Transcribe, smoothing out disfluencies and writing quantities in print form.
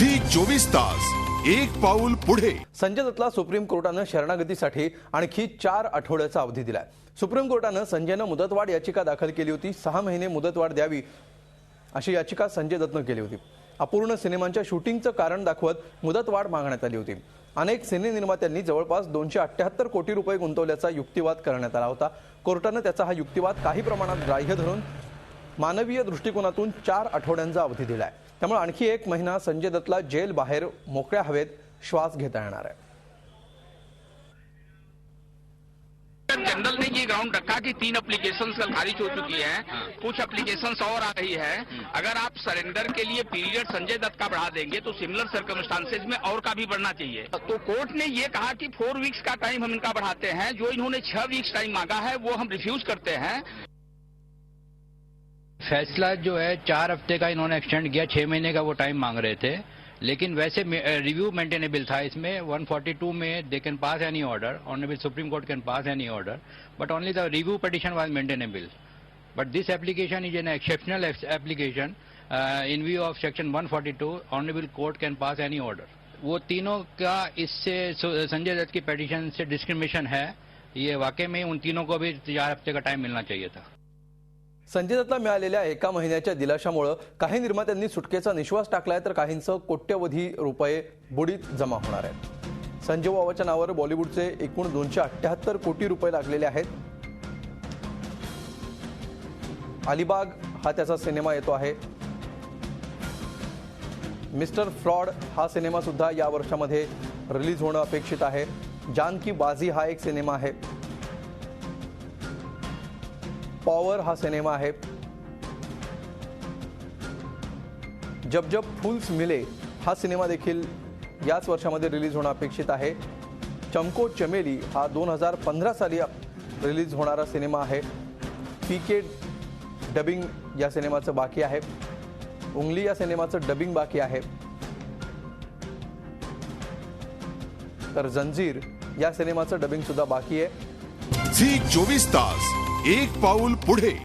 Zee 24 तास एक पाऊल पुढे। संजय दत्तला सुप्रीम कोर्टाने शरणागतीसाठी आणखी 4 आठवड्याचा अवधी दिलाय। सुप्रीम कोर्टाने संजयने मुदतवाढ याचिका दाखल केली होती। 6 महिने मुदतवाढ द्यावी अशी याचिका संजय दत्तने केली होती। अपूर्ण सिनेमांच्या शूटिंगचं कारण दाखवत मुदतवाढ मागण्यात आली होती। अनेक सिने निर्मात्यांनी जवळपास 278 कोटी रुपये गुंतवल्याचा युक्तिवाद करण्यात आला होता। कोर्टाने त्याचा हा युक्तिवाद काही प्रमाणात ग्राह्य धरून मानवीय दृष्टिकोनातून 4 आठवड्यांचा अवधी दिलाय। त्यामुळे आणखी 1 महिना संजय दत्तला जेल बाहेर मोकळ्या हवेत श्वास घेता येणार आहे। जनरल ने ये ग्राउंड रखा कि 3 एप्लीकेशंस कल खारिज हो चुकी हैं, कुछ एप्लीकेशंस और आ रही है। अगर आप सरेंडर के लिए पीरियड संजय दत्त का बढ़ा देंगे तो सिमिलर सर्कमस्टांसेस में और का भी बढ़ना चाहिए। तो कोर्ट ने ये कहा कि 4 वीक्स का टाइम हम इनका बढ़ाते हैं। जो इन्होंने 6 वीक्स टाइम मांगा है वो हम रिफ्यूज करते हैं। फैसला जो है 4 हफ्ते का इन्होंने एक्सटेंड किया, 6 महीने का वो टाइम मांग रहे थे, लेकिन वैसे रिव्यू मेंटेनेबल था। इसमें 142 में they can pass any order, honourable Supreme Court can pass any order, but only the review petition was maintainable. But this application is an exceptional application in view of section 142, honourable court can pass any order. वो तीनों का इससे संजय दत्त की petition से discrimination है। ये वाकई में उन तीनों को भी 4 हफ्ते का टाइम मिलना चाहिए था। संजय दत्तला मिळालेल्या 1 महिन्याच्या दिलाशामुळे काही निर्मात्यांनी सुटकेचा निश्वास टाकलाय, तर काहींचं कोट्यवधी रुपये बुडीत जमा होणार आहेत। संजय बाबाच्या नावावर बॉलिवूडचे एकूण 278 कोटी रुपये लागलेले आहेत। अलिबाग हा त्याचा सिनेमा येतो आहे। मिस्टर फ्रॉड हा सिनेमा सुद्धा या वर्षामध्ये रिलीज होणं अपेक्षित आहे। जान की बाजी हा एक सिनेमा आहे। पॉवर हा सिनेमा आहे। जब जब फूल्स मिले हा सिनेमा देखील याच वर्षामध्ये रिलीज होणं अपेक्षित आहे। चमको चमेली हा 2015 साली रिलीज होणारा सिनेमा आहे। पीके डबिंग या सिनेमाचं बाकी आहे। उंगली या सिनेमाचं डबिंग बाकी आहे। तर जंजीर या सिनेमाचं डबिंग सुद्धा बाकी आहे। झी 24 तास एक पाऊल पुढे।